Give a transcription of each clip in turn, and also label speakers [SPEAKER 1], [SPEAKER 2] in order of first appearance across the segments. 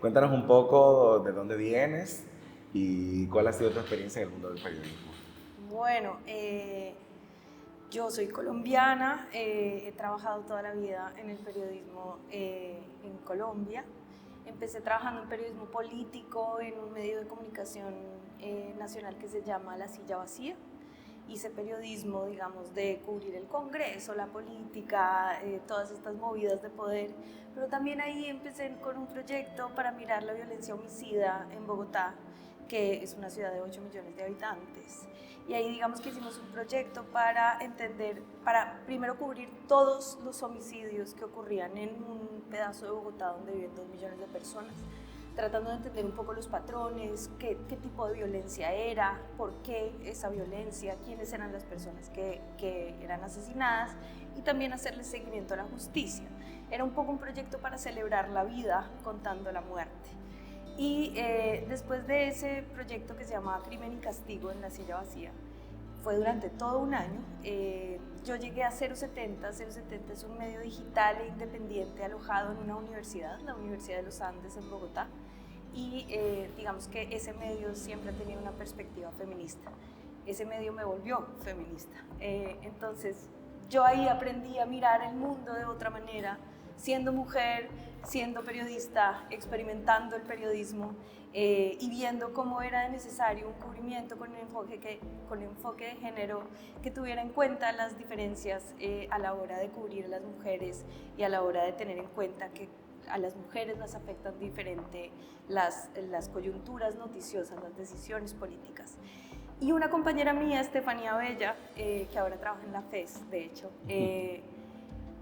[SPEAKER 1] Cuéntanos un poco de dónde vienes y cuál ha sido tu experiencia en el mundo del periodismo.
[SPEAKER 2] Bueno, yo soy colombiana, he trabajado toda la vida en el periodismo en Colombia. Empecé trabajando en periodismo político en un medio de comunicación nacional que se llama La Silla Vacía. Hice periodismo, digamos, de cubrir el Congreso, la política, todas estas movidas de poder, pero también ahí empecé con un proyecto para mirar la violencia homicida en Bogotá, que es una ciudad de 8 millones de habitantes. Y ahí digamos que hicimos un proyecto para entender, para primero cubrir todos los homicidios que ocurrían en un pedazo de Bogotá donde viven 2 millones de personas, tratando de entender un poco los patrones, qué tipo de violencia era, por qué esa violencia, quiénes eran las personas que eran asesinadas y también hacerle seguimiento a la justicia. Era un poco un proyecto para celebrar la vida contando la muerte. Y después de ese proyecto que se llamaba Crimen y Castigo en La Silla Vacía, fue durante todo un año. Yo llegué a 070. 070 es un medio digital e independiente alojado en una universidad, la Universidad de los Andes en Bogotá, y digamos que ese medio siempre ha tenido una perspectiva feminista. Ese medio me volvió feminista. Entonces yo ahí aprendí a mirar el mundo de otra manera, siendo mujer, siendo periodista, experimentando el periodismo y viendo cómo era necesario un cubrimiento con enfoque de género que tuviera en cuenta las diferencias a la hora de cubrir a las mujeres y a la hora de tener en cuenta que a las mujeres las afectan diferente las coyunturas noticiosas, las decisiones políticas. Y una compañera mía, Estefanía Bella, que ahora trabaja en la FES, de hecho,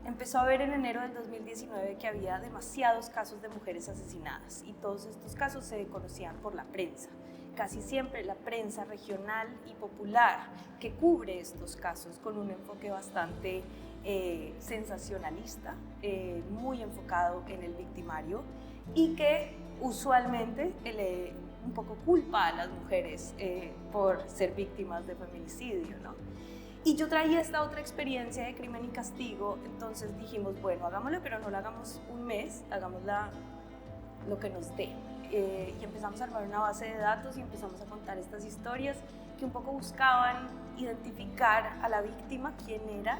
[SPEAKER 2] empezó a ver en enero del 2019 que había demasiados casos de mujeres asesinadas y todos estos casos se conocían por la prensa. Casi siempre la prensa regional y popular que cubre estos casos con un enfoque bastante sensacionalista, muy enfocado en el victimario y que usualmente un poco culpa a las mujeres por ser víctimas de feminicidio, ¿no? Y yo traía esta otra experiencia de Crimen y Castigo, entonces dijimos, bueno, hagámoslo, pero no lo hagamos un mes, hagámosla lo que nos dé. Y empezamos a armar una base de datos y empezamos a contar estas historias que un poco buscaban identificar a la víctima, quién era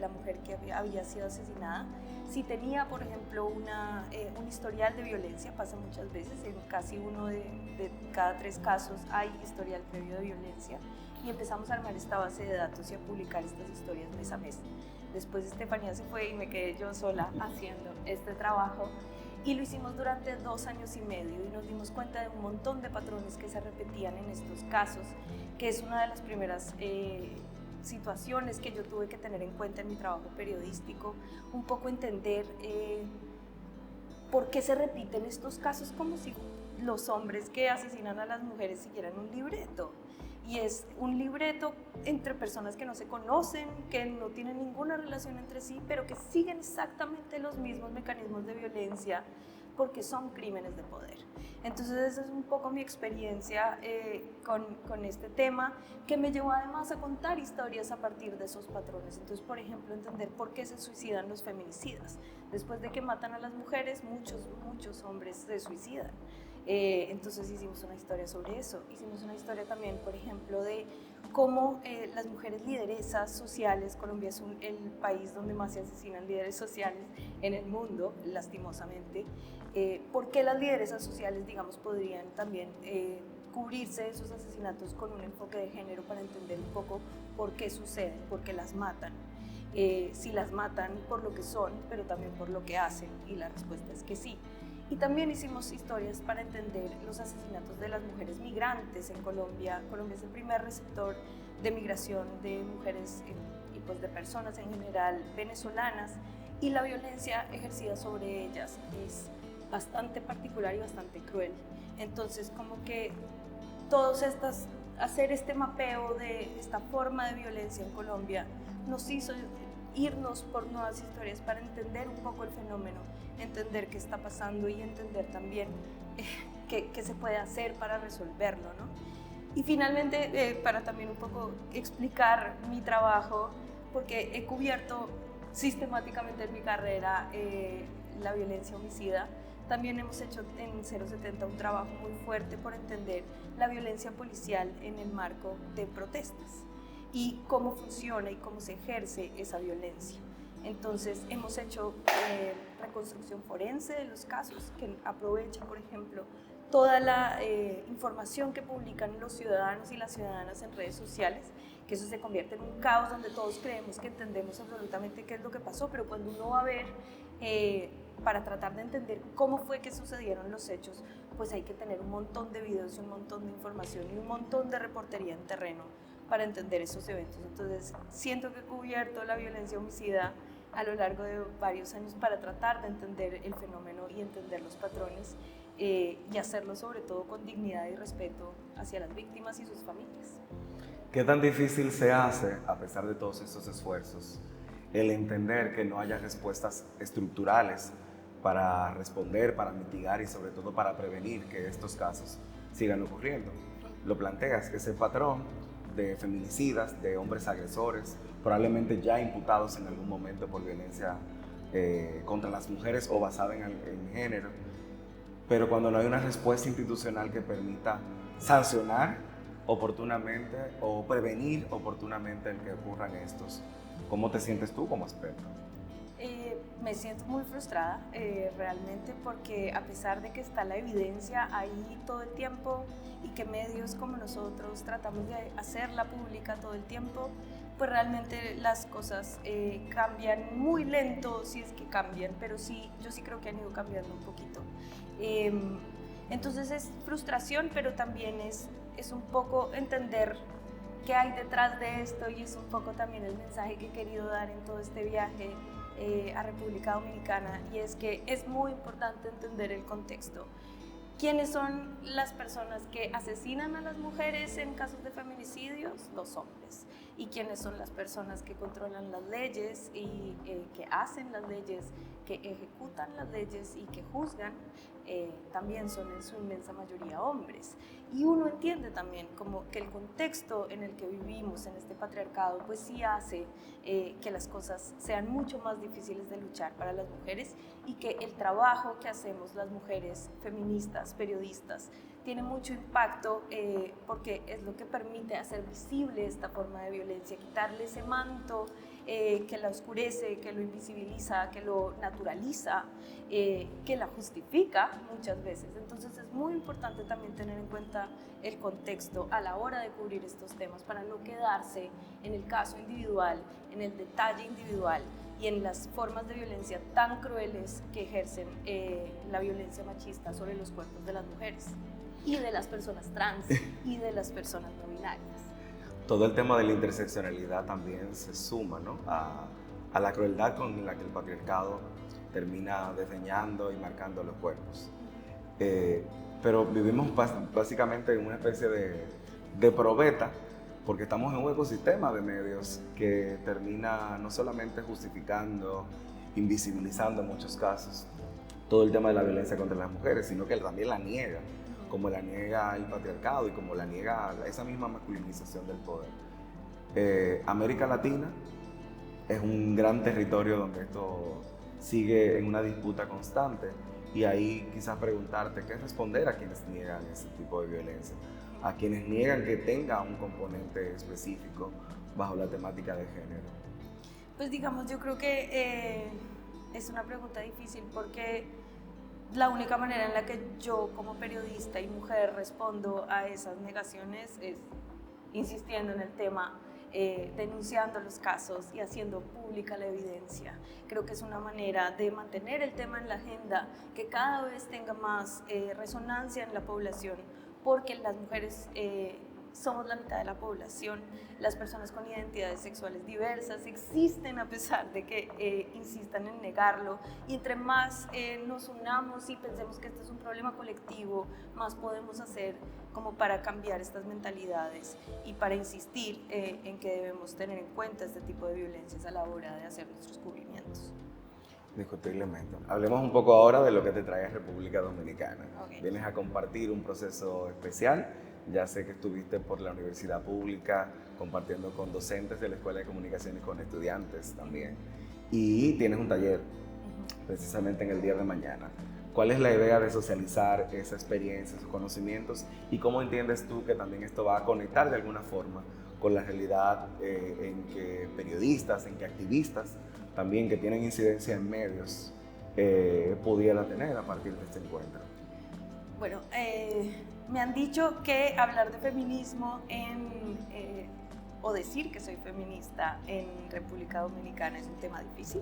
[SPEAKER 2] la mujer que había sido asesinada, si tenía, por ejemplo, un historial de violencia, pasa muchas veces, en casi uno de cada 3 casos hay historial previo de violencia, y empezamos a armar esta base de datos y a publicar estas historias mes a mes. Después Estefanía se fue y me quedé yo sola haciendo este trabajo y lo hicimos durante 2 años y medio y nos dimos cuenta de un montón de patrones que se repetían en estos casos, que es una de las primeras situaciones que yo tuve que tener en cuenta en mi trabajo periodístico, un poco entender por qué se repiten estos casos como si los hombres que asesinan a las mujeres siguieran un libreto. Y es un libreto entre personas que no se conocen, que no tienen ninguna relación entre sí, pero que siguen exactamente los mismos mecanismos de violencia porque son crímenes de poder. Entonces esa es un poco mi experiencia con este tema, que me llevó además a contar historias a partir de esos patrones. Entonces, por ejemplo, entender por qué se suicidan los feminicidas. Después de que matan a las mujeres, muchos hombres se suicidan. Entonces hicimos una historia sobre eso. Hicimos una historia también, por ejemplo, de cómo las mujeres lideresas sociales, Colombia es el país donde más se asesinan líderes sociales en el mundo, lastimosamente, por qué las lideresas sociales, digamos, podrían también cubrirse de esos asesinatos con un enfoque de género para entender un poco por qué suceden, por qué las matan. Si las matan por lo que son, pero también por lo que hacen, y la respuesta es que sí. Y también hicimos historias para entender los asesinatos de las mujeres migrantes en Colombia. Colombia es el primer receptor de migración de mujeres y pues de personas en general venezolanas, y la violencia ejercida sobre ellas es bastante particular y bastante cruel. Entonces, como que hacer este mapeo de esta forma de violencia en Colombia nos hizo irnos por nuevas historias para entender un poco el fenómeno, entender qué está pasando y entender también qué se puede hacer para resolverlo, ¿no? Y finalmente, para también un poco explicar mi trabajo, porque he cubierto sistemáticamente en mi carrera la violencia homicida, también hemos hecho en 070 un trabajo muy fuerte por entender la violencia policial en el marco de protestas y cómo funciona y cómo se ejerce esa violencia. Entonces hemos hecho reconstrucción forense de los casos, que aprovecha, por ejemplo, toda la información que publican los ciudadanos y las ciudadanas en redes sociales, que eso se convierte en un caos donde todos creemos que entendemos absolutamente qué es lo que pasó, pero cuando uno va a ver, para tratar de entender cómo fue que sucedieron los hechos, pues hay que tener un montón de videos y un montón de información y un montón de reportería en terreno para entender esos eventos. Entonces siento que he cubierto la violencia homicida a lo largo de varios años para tratar de entender el fenómeno y entender los patrones y hacerlo sobre todo con dignidad y respeto hacia las víctimas y sus familias.
[SPEAKER 1] ¿Qué tan difícil se hace, a pesar de todos estos esfuerzos, el entender que no haya respuestas estructurales para responder, para mitigar y sobre todo para prevenir que estos casos sigan ocurriendo? Lo planteas, ese patrón de feminicidas, de hombres agresores, probablemente ya imputados en algún momento por violencia contra las mujeres o basada en género, pero cuando no hay una respuesta institucional que permita sancionar oportunamente o prevenir oportunamente el que ocurran estos, ¿cómo te sientes tú como experta?
[SPEAKER 2] Me siento muy frustrada realmente, porque a pesar de que está la evidencia ahí todo el tiempo y que medios como nosotros tratamos de hacerla pública todo el tiempo, pues realmente las cosas cambian muy lento, si es que cambian, pero sí, yo sí creo que han ido cambiando un poquito. Entonces es frustración, pero también es un poco entender qué hay detrás de esto, y es un poco también el mensaje que he querido dar en todo este viaje a República Dominicana, y es que es muy importante entender el contexto. ¿Quiénes son las personas que asesinan a las mujeres en casos de feminicidios? Los hombres. ¿Y quiénes son las personas que controlan las leyes y que hacen las leyes, que ejecutan las leyes y que juzgan? También son en su inmensa mayoría hombres. Y uno entiende también como que el contexto en el que vivimos, en este patriarcado, pues sí hace que las cosas sean mucho más difíciles de luchar para las mujeres, y que el trabajo que hacemos las mujeres feministas, periodistas, tiene mucho impacto porque es lo que permite hacer visible esta forma de violencia, quitarle ese manto que la oscurece, que lo invisibiliza, que lo naturaliza, que la justifica muchas veces. Entonces es muy importante también tener en cuenta el contexto a la hora de cubrir estos temas, para no quedarse en el caso individual, en el detalle individual y en las formas de violencia tan crueles que ejercen la violencia machista sobre los cuerpos de las mujeres y de las personas trans y de las personas no binarias.
[SPEAKER 1] Todo el tema de la interseccionalidad también se suma, ¿no?, a la crueldad con la que el patriarcado termina desdeñando y marcando los cuerpos. Pero vivimos básicamente en una especie de probeta, porque estamos en un ecosistema de medios que termina no solamente justificando, invisibilizando en muchos casos todo el tema de la violencia contra las mujeres, sino que también la niega, como la niega el patriarcado y como la niega esa misma masculinización del poder. América Latina es un gran territorio donde esto sigue en una disputa constante, y ahí quizás preguntarte qué responder a quienes niegan ese tipo de violencia, a quienes niegan que tenga un componente específico bajo la temática de género.
[SPEAKER 2] Pues digamos, yo creo que es una pregunta difícil, porque la única manera en la que yo como periodista y mujer respondo a esas negaciones es insistiendo en el tema, denunciando los casos y haciendo pública la evidencia. Creo que es una manera de mantener el tema en la agenda, que cada vez tenga más resonancia en la población, porque las mujeres somos la mitad de la población. Las personas con identidades sexuales diversas existen a pesar de que insistan en negarlo, y entre más nos unamos y pensemos que este es un problema colectivo, más podemos hacer como para cambiar estas mentalidades y para insistir en que debemos tener en cuenta este tipo de violencias a la hora de hacer nuestros cubrimientos.
[SPEAKER 1] Discutiblemente. Hablemos un poco ahora de lo que te trae a República Dominicana.
[SPEAKER 2] Okay.
[SPEAKER 1] Vienes a compartir un proceso especial. Ya sé que estuviste por la universidad pública compartiendo con docentes de la Escuela de Comunicación y con estudiantes también. Y tienes un taller precisamente en el día de mañana. ¿Cuál es la idea de socializar esa experiencia, esos conocimientos? ¿Y cómo entiendes tú que también esto va a conectar de alguna forma con la realidad en que periodistas, en que activistas, también que tienen incidencia en medios, pudiera tener a partir de este encuentro?
[SPEAKER 2] Bueno, me han dicho que hablar de feminismo o decir que soy feminista en República Dominicana es un tema difícil,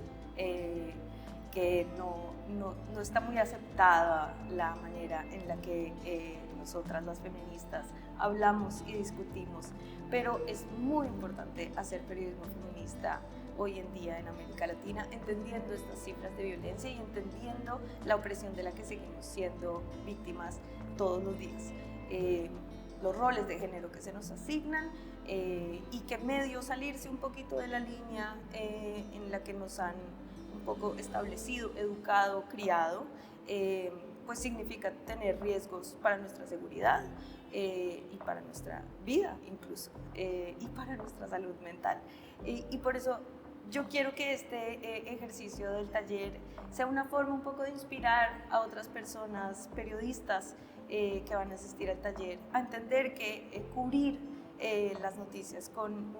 [SPEAKER 2] que no está muy aceptada la manera en la que nosotras las feministas hablamos y discutimos, pero es muy importante hacer periodismo feminista hoy en día en América Latina, entendiendo estas cifras de violencia y entendiendo la opresión de la que seguimos siendo víctimas todos los días. Los roles de género que se nos asignan y que medio salirse un poquito de la línea en la que nos han un poco establecido, educado, criado, pues significa tener riesgos para nuestra seguridad y para nuestra vida incluso, y para nuestra salud mental. Y por eso yo quiero que este ejercicio del taller sea una forma un poco de inspirar a otras personas, periodistas que van a asistir al taller, a entender que cubrir las noticias con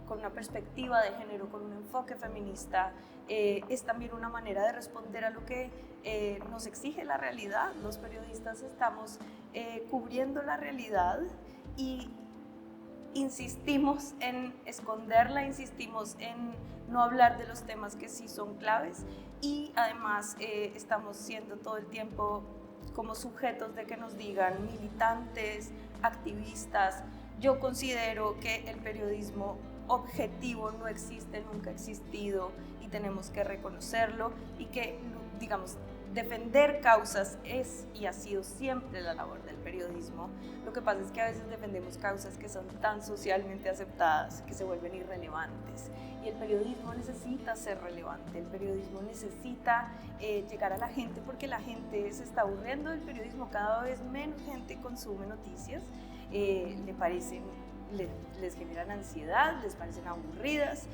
[SPEAKER 2] una perspectiva de género, con un enfoque feminista, es también una manera de responder a lo que nos exige la realidad. Los periodistas estamos cubriendo la realidad y insistimos en esconderla, insistimos en no hablar de los temas que sí son claves y además estamos siendo todo el tiempo como sujetos de que nos digan militantes, activistas. Yo considero que el periodismo objetivo no existe, nunca ha existido y tenemos que reconocerlo y que, digamos, defender causas es y ha sido siempre la labor del periodismo. Lo que pasa es que a veces defendemos causas que son tan socialmente aceptadas que se vuelven irrelevantes. Y el periodismo necesita ser relevante, el periodismo necesita llegar a la gente porque la gente se está aburriendo del periodismo, cada vez menos gente consume noticias, les generan ansiedad, les parecen aburridas,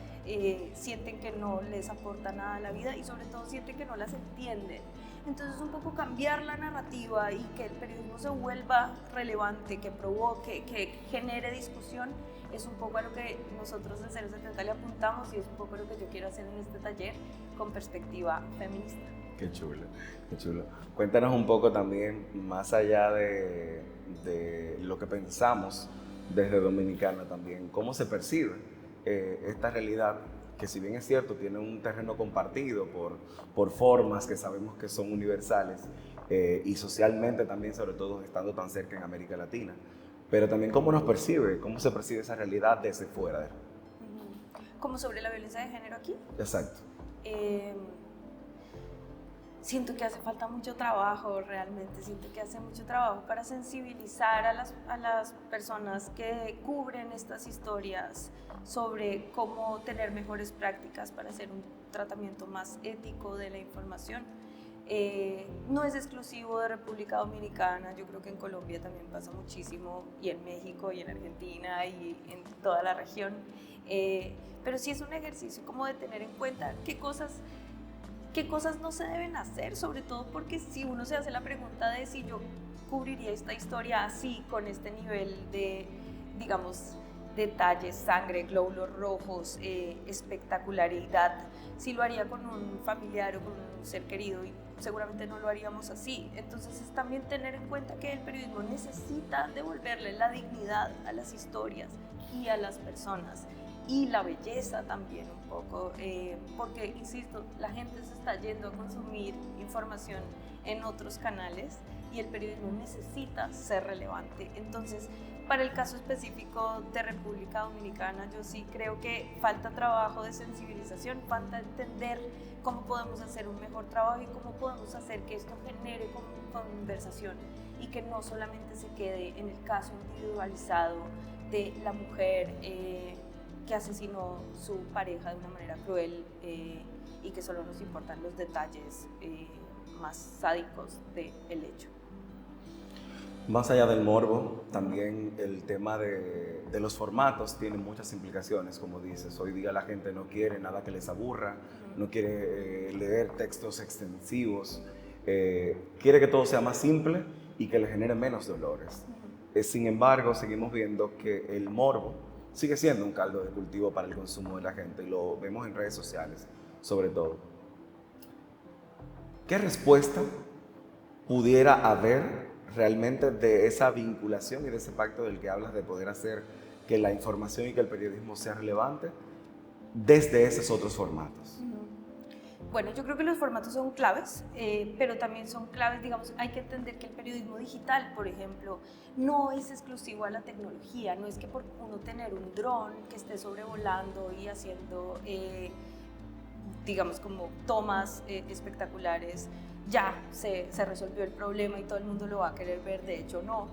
[SPEAKER 2] sienten que no les aporta nada a la vida y sobre todo sienten que no las entienden. Entonces un poco cambiar la narrativa y que el periodismo se vuelva relevante, que provoque, que genere discusión, es un poco a lo que nosotros en 070 le apuntamos y es un poco lo que yo quiero hacer en este taller con perspectiva feminista.
[SPEAKER 1] Qué chulo, qué chulo. Cuéntanos un poco también, más allá de lo que pensamos desde Dominicana también, cómo se percibe esta realidad que, si bien es cierto, tiene un terreno compartido por formas que sabemos que son universales y socialmente también, sobre todo estando tan cerca en América Latina, pero también cómo se percibe esa realidad desde fuera.
[SPEAKER 2] ¿Como sobre la violencia de género aquí?
[SPEAKER 1] Exacto.
[SPEAKER 2] Siento que hace falta mucho trabajo, realmente, siento que hace mucho trabajo para sensibilizar a las personas que cubren estas historias sobre cómo tener mejores prácticas para hacer un tratamiento más ético de la información. No es exclusivo de República Dominicana, yo creo que en Colombia también pasa muchísimo, y en México, y en Argentina, y en toda la región, pero sí es un ejercicio como de tener en cuenta qué cosas no se deben hacer, sobre todo porque si uno se hace la pregunta de si yo cubriría esta historia así, con este nivel de, digamos, detalles, sangre, glóbulos rojos, espectacularidad, si lo haría con un familiar o con un ser querido, y seguramente no lo haríamos así. Entonces es también tener en cuenta que el periodismo necesita devolverle la dignidad a las historias y a las personas, y la belleza también un poco, porque, insisto, la gente se está yendo a consumir información en otros canales y el periodismo necesita ser relevante. Entonces, para el caso específico de República Dominicana, yo sí creo que falta trabajo de sensibilización, falta entender cómo podemos hacer un mejor trabajo y cómo podemos hacer que esto genere conversación y que no solamente se quede en el caso individualizado de la mujer que asesinó su pareja de una manera cruel y que solo nos importan los detalles más sádicos del hecho.
[SPEAKER 1] Más allá del morbo, también el tema de los formatos tiene muchas implicaciones, como dices. Hoy día la gente no quiere nada que les aburra, no quiere leer textos extensivos, quiere que todo sea más simple y que le genere menos dolores. Sin embargo, seguimos viendo que el morbo sigue siendo un caldo de cultivo para el consumo de la gente y lo vemos en redes sociales, sobre todo. ¿Qué respuesta pudiera haber realmente de esa vinculación y de ese pacto del que hablas de poder hacer que la información y que el periodismo sea relevante desde esos otros formatos?
[SPEAKER 2] Bueno, yo creo que los formatos son claves, pero también son claves, digamos, hay que entender que el periodismo digital, por ejemplo, no es exclusivo a la tecnología, no es que por uno tener un dron que esté sobrevolando y haciendo, digamos, como tomas espectaculares, ya se resolvió el problema y todo el mundo lo va a querer ver, de hecho no.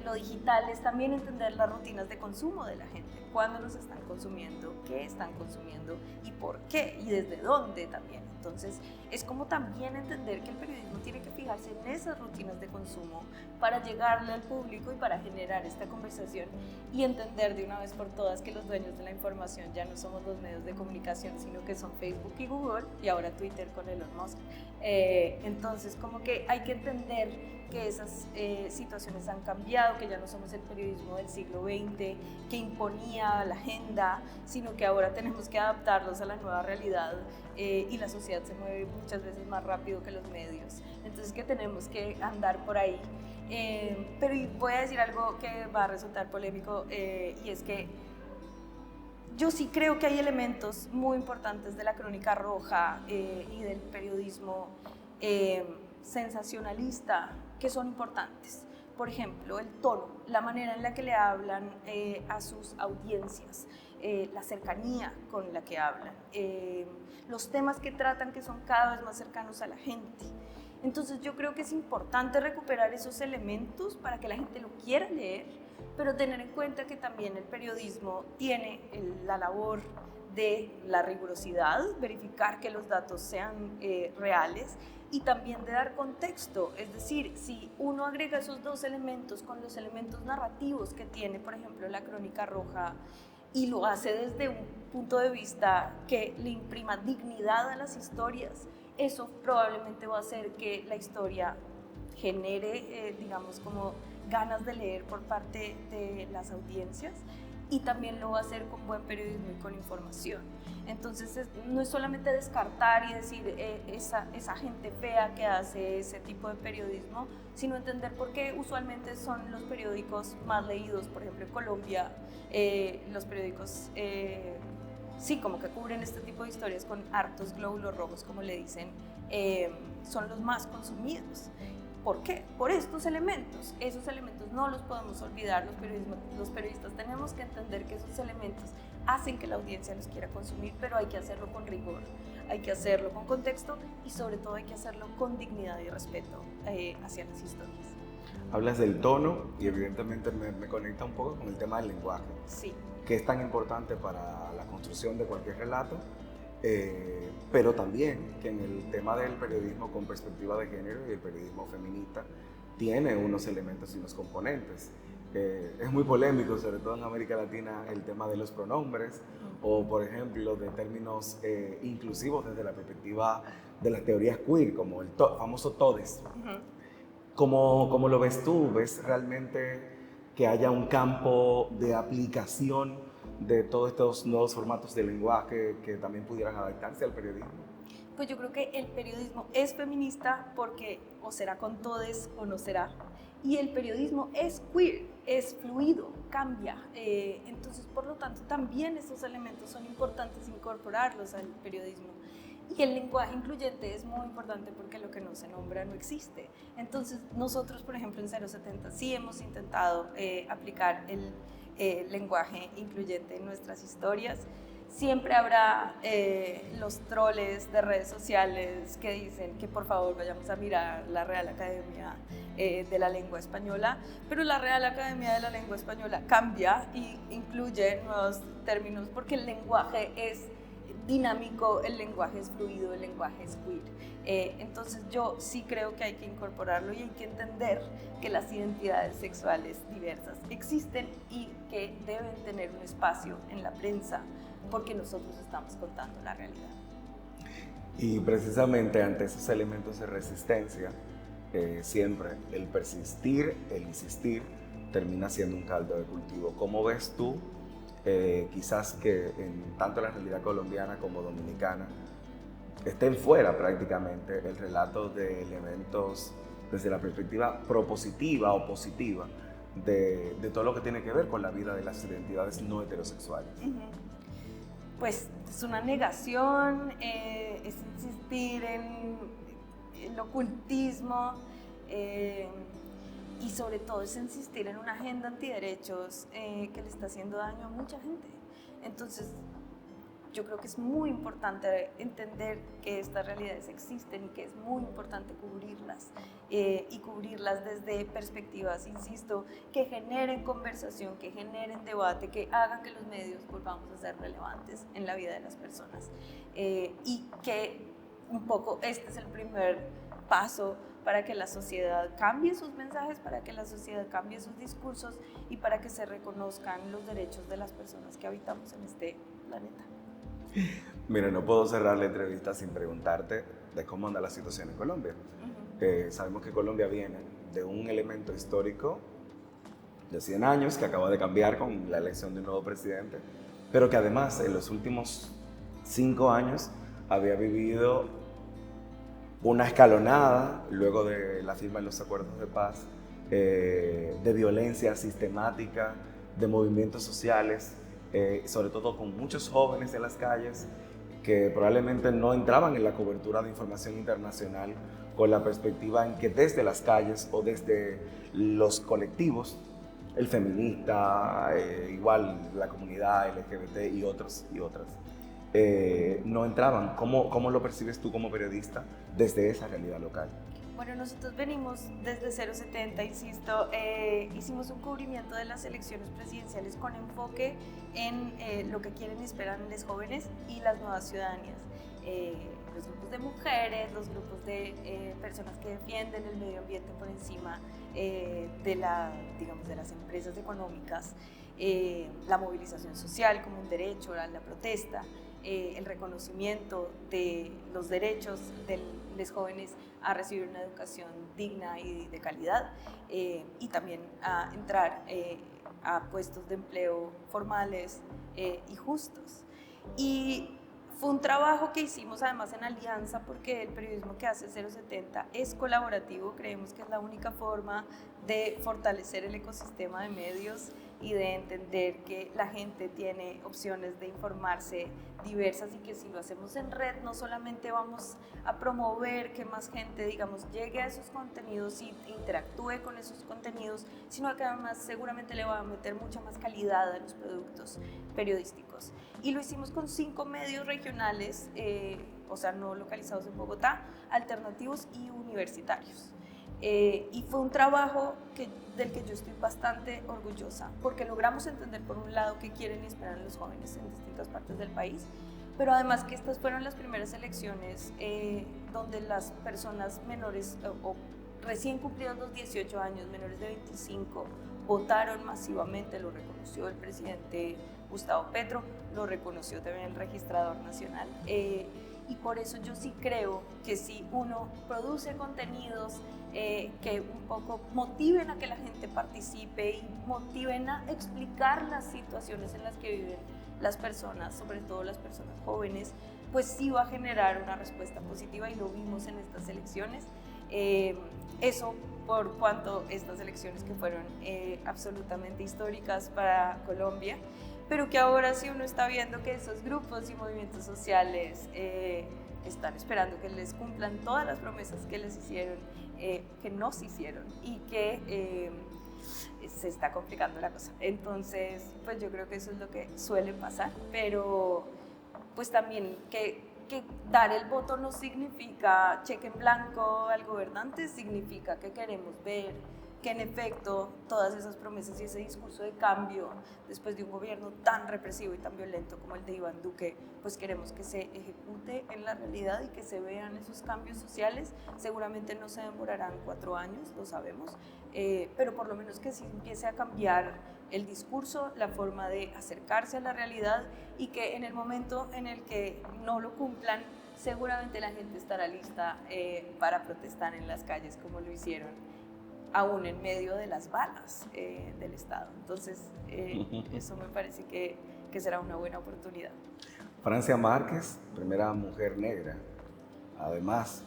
[SPEAKER 2] Lo digital es también entender las rutinas de consumo de la gente, cuándo los están consumiendo, qué están consumiendo y por qué y desde dónde también. Entonces es como también entender que el periodismo tiene que fijarse en esas rutinas de consumo para llegarle al público y para generar esta conversación y entender de una vez por todas que los dueños de la información ya no somos los medios de comunicación, sino que son Facebook y Google y ahora Twitter con Elon Musk. Entonces como que hay que entender que esas situaciones han cambiado, que ya no somos el periodismo del siglo XX que imponía la agenda, sino que ahora tenemos que adaptarlos a la nueva realidad y la sociedad se mueve muchas veces más rápido que los medios. Entonces que tenemos que andar por ahí. Pero voy a decir algo que va a resultar polémico y es que yo sí creo que hay elementos muy importantes de la crónica roja y del periodismo sensacionalista que son importantes. Por ejemplo, el tono, la manera en la que le hablan a sus audiencias, la cercanía con la que hablan, los temas que tratan que son cada vez más cercanos a la gente. Entonces yo creo que es importante recuperar esos elementos para que la gente lo quiera leer, pero tener en cuenta que también el periodismo tiene la labor de la rigurosidad, verificar que los datos sean reales y también de dar contexto, es decir, si uno agrega esos dos elementos con los elementos narrativos que tiene, por ejemplo, la crónica roja y lo hace desde un punto de vista que le imprima dignidad a las historias, eso probablemente va a hacer que la historia genere, digamos, como ganas de leer por parte de las audiencias y también lo va a hacer con buen periodismo y con información. Entonces no es solamente descartar y decir esa gente fea que hace ese tipo de periodismo, sino entender por qué usualmente son los periódicos más leídos, por ejemplo en Colombia, los periódicos sí, como que cubren este tipo de historias con hartos glóbulos rojos, como le dicen, son los más consumidos. ¿Por qué? Por estos elementos. Esos elementos no los podemos olvidar. Los periodistas tenemos que entender que esos elementos hacen que la audiencia los quiera consumir, pero hay que hacerlo con rigor, hay que hacerlo con contexto y sobre todo hay que hacerlo con dignidad y respeto hacia las historias.
[SPEAKER 1] Hablas del tono y evidentemente me conecta un poco con el tema del lenguaje,
[SPEAKER 2] sí,
[SPEAKER 1] que es tan importante para la construcción de cualquier relato, pero también que en el tema del periodismo con perspectiva de género y el periodismo feminista tiene unos elementos y unos componentes. Es muy polémico, sobre todo en América Latina, el tema de los pronombres o, por ejemplo, de términos inclusivos desde la perspectiva de las teorías queer, como el famoso todes. ¿Cómo lo ves tú? ¿Ves realmente que haya un campo de aplicación de todos estos nuevos formatos de lenguaje que también pudieran adaptarse al periodismo?
[SPEAKER 2] Pues yo creo que el periodismo es feminista porque o será con todes o no será. Y el periodismo es queer, es fluido, cambia. Entonces, por lo tanto, también estos elementos son importantes incorporarlos al periodismo. Y el lenguaje incluyente es muy importante porque lo que no se nombra no existe. Entonces, nosotros, por ejemplo, en 070 sí hemos intentado aplicar el lenguaje incluyente en nuestras historias. Siempre habrá los troles de redes sociales que dicen que por favor vayamos a mirar la Real Academia de la Lengua Española, pero la Real Academia de la Lengua Española cambia y incluye nuevos términos porque el lenguaje es dinámico, el lenguaje es fluido, el lenguaje es queer. Entonces yo sí creo que hay que incorporarlo y hay que entender que las identidades sexuales diversas existen y que deben tener un espacio en la prensa porque nosotros estamos contando la realidad.
[SPEAKER 1] Y precisamente ante esos elementos de resistencia, siempre el persistir, el insistir, termina siendo un caldo de cultivo. ¿Cómo ves tú, quizás que en tanto la realidad colombiana como dominicana, estén fuera prácticamente el relato de elementos desde la perspectiva propositiva o positiva de todo lo que tiene que ver con la vida de las identidades no heterosexuales?
[SPEAKER 2] Pues es una negación, es insistir en el ocultismo y sobre todo es insistir en una agenda antiderechos que le está haciendo daño a mucha gente. Entonces, yo creo que es muy importante entender que estas realidades existen y que es muy importante cubrirlas y cubrirlas desde perspectivas, insisto, que generen conversación, que generen debate, que hagan que los medios volvamos a ser relevantes en la vida de las personas y que un poco este es el primer paso para que la sociedad cambie sus mensajes, para que la sociedad cambie sus discursos y para que se reconozcan los derechos de las personas que habitamos en este planeta.
[SPEAKER 1] Mira, no puedo cerrar la entrevista sin preguntarte de cómo anda la situación en Colombia. Sabemos que Colombia viene de un elemento histórico de 100 años que acaba de cambiar con la elección de un nuevo presidente, pero que además en los últimos 5 años había vivido una escalonada, luego de la firma de los acuerdos de paz, de violencia sistemática, de movimientos sociales, sobre todo con muchos jóvenes en las calles que probablemente no entraban en la cobertura de información internacional con la perspectiva en que desde las calles o desde los colectivos, el feminista, igual la comunidad LGBT y otros y otras, no entraban. ¿Cómo lo percibes tú como periodista desde esa realidad local?
[SPEAKER 2] Bueno, nosotros venimos desde 070, insisto, hicimos un cubrimiento de las elecciones presidenciales con enfoque en lo que quieren y esperan los jóvenes y las nuevas ciudadanías. Los grupos de mujeres, los grupos de personas que defienden el medio ambiente por encima de las empresas económicas, la movilización social como un derecho, la protesta, el reconocimiento de los derechos de los jóvenes a recibir una educación digna y de calidad y también a entrar a puestos de empleo formales y justos. Y fue un trabajo que hicimos además en alianza porque el periodismo que hace 070 es colaborativo, creemos que es la única forma de fortalecer el ecosistema de medios y de entender que la gente tiene opciones de informarse diversas y que si lo hacemos en red no solamente vamos a promover que más gente, digamos, llegue a esos contenidos y interactúe con esos contenidos, sino que además seguramente le va a meter mucha más calidad a los productos periodísticos. Y lo hicimos con 5 medios regionales, o sea, no localizados en Bogotá, alternativos y universitarios. Y fue un trabajo del que yo estoy bastante orgullosa, porque logramos entender por un lado qué quieren y esperan los jóvenes en distintas partes del país, pero además que estas fueron las primeras elecciones donde las personas menores o recién cumplidos los 18 años, menores de 25, votaron masivamente, lo reconoció el presidente Gustavo Petro, lo reconoció también el registrador nacional. Y por eso yo sí creo que si uno produce contenidos que un poco motiven a que la gente participe y motiven a explicar las situaciones en las que viven las personas, sobre todo las personas jóvenes, pues sí va a generar una respuesta positiva y lo vimos en estas elecciones. Eso por cuanto estas elecciones que fueron absolutamente históricas para Colombia, pero que ahora sí uno está viendo que esos grupos y movimientos sociales están esperando que les cumplan todas las promesas que les hicieron, que no se hicieron y que se está complicando la cosa. Entonces, pues yo creo que eso es lo que suele pasar, pero pues también que dar el voto no significa cheque en blanco al gobernante, significa que queremos ver que en efecto todas esas promesas y ese discurso de cambio después de un gobierno tan represivo y tan violento como el de Iván Duque, pues queremos que se ejecute en la realidad y que se vean esos cambios sociales. Seguramente no se demorarán 4 años, lo sabemos, pero por lo menos que sí empiece a cambiar el discurso, la forma de acercarse a la realidad y que en el momento en el que no lo cumplan seguramente la gente estará lista para protestar en las calles como lo hicieron, aún en medio de las balas del Estado. Entonces, eso me parece que será una buena oportunidad.
[SPEAKER 1] Francia Márquez, primera mujer negra, además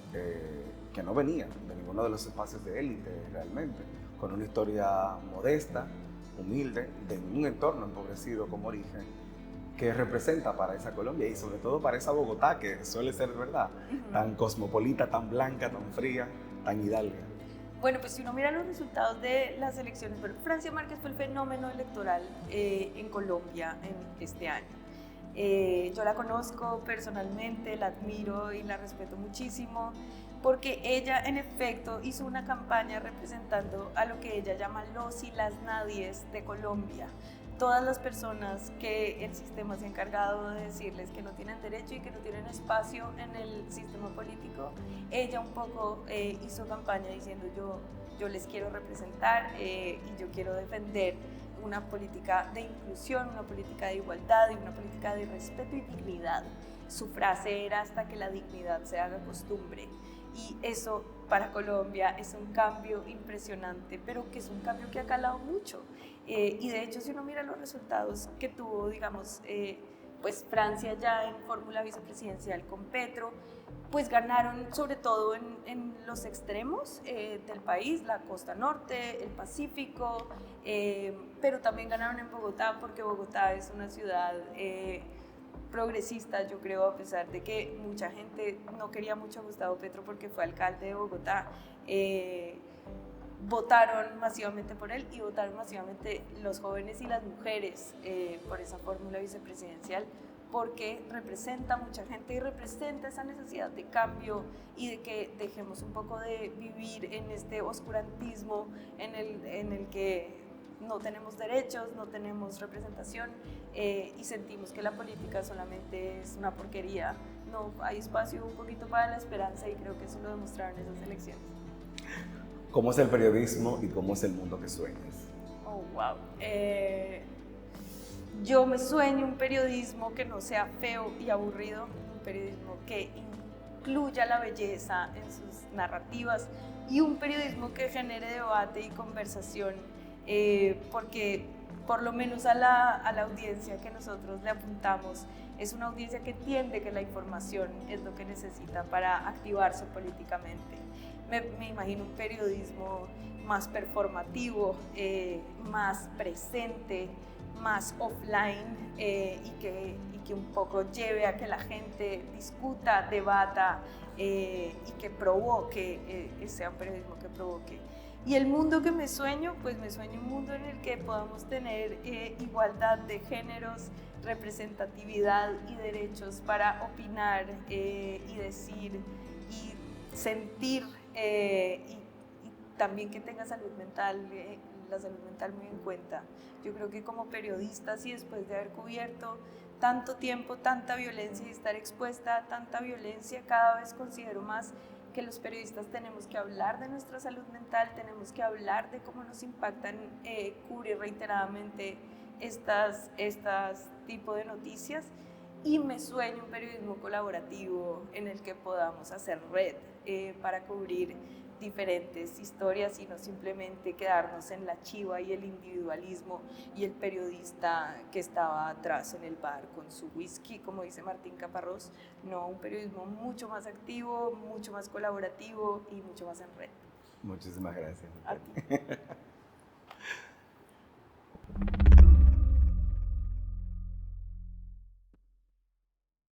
[SPEAKER 1] que no venía de ninguno de los espacios de élite realmente, con una historia modesta, humilde, de un entorno empobrecido como origen, que representa para esa Colombia y sobre todo para esa Bogotá, que suele ser, ¿verdad?, tan cosmopolita, tan blanca, tan fría, tan hidalga.
[SPEAKER 2] Bueno, pues si uno mira los resultados de las elecciones, bueno, Francia Márquez fue el fenómeno electoral en Colombia en este año. Yo la conozco personalmente, la admiro y la respeto muchísimo, porque ella en efecto hizo una campaña representando a lo que ella llama los y las nadies de Colombia. Todas las personas que el sistema se ha encargado de decirles que no tienen derecho y que no tienen espacio en el sistema político, ella un poco hizo campaña diciendo yo les quiero representar y yo quiero defender una política de inclusión, una política de igualdad y una política de respeto y dignidad. Su frase era hasta que la dignidad se haga costumbre. Y eso para Colombia es un cambio impresionante, pero que es un cambio que ha calado mucho. Y de hecho, si uno mira los resultados que tuvo, digamos, pues Francia ya en fórmula vicepresidencial con Petro, pues ganaron sobre todo en los extremos del país, la costa norte, el Pacífico, pero también ganaron en Bogotá, porque Bogotá es una ciudad progresista, yo creo, a pesar de que mucha gente no quería mucho a Gustavo Petro porque fue alcalde de Bogotá. Votaron masivamente por él y votaron masivamente los jóvenes y las mujeres por esa fórmula vicepresidencial, porque representa a mucha gente y representa esa necesidad de cambio y de que dejemos un poco de vivir en este oscurantismo en el que no tenemos derechos, no tenemos representación y sentimos que la política solamente es una porquería. No, hay espacio un poquito para la esperanza y creo que eso lo demostraron esas elecciones.
[SPEAKER 1] ¿Cómo es el periodismo y cómo es el mundo que sueñas?
[SPEAKER 2] Oh, wow. Yo me sueño un periodismo que no sea feo y aburrido, un periodismo que incluya la belleza en sus narrativas y un periodismo que genere debate y conversación, porque por lo menos a la audiencia que nosotros le apuntamos es una audiencia que entiende que la información es lo que necesita para activarse políticamente. Me imagino un periodismo más performativo, más presente, más offline y que un poco lleve a que la gente discuta, debata y que provoque, sea un periodismo que provoque. Y el mundo que me sueño, pues me sueño un mundo en el que podamos tener igualdad de géneros, representatividad y derechos para opinar y decir y sentir y también que tenga salud mental, la salud mental muy en cuenta. Yo creo que como periodistas y después de haber cubierto tanto tiempo, tanta violencia y estar expuesta a tanta violencia, cada vez considero más que los periodistas tenemos que hablar de nuestra salud mental, tenemos que hablar de cómo nos impactan cubrir reiteradamente estas tipo de noticias, y me sueño un periodismo colaborativo en el que podamos hacer red para cubrir diferentes historias y no simplemente quedarnos en la chiva y el individualismo y el periodista que estaba atrás en el bar con su whisky, como dice Martín Caparrós. No, un periodismo mucho más activo, mucho más colaborativo y mucho más en red.
[SPEAKER 1] Muchísimas gracias.
[SPEAKER 2] A ti.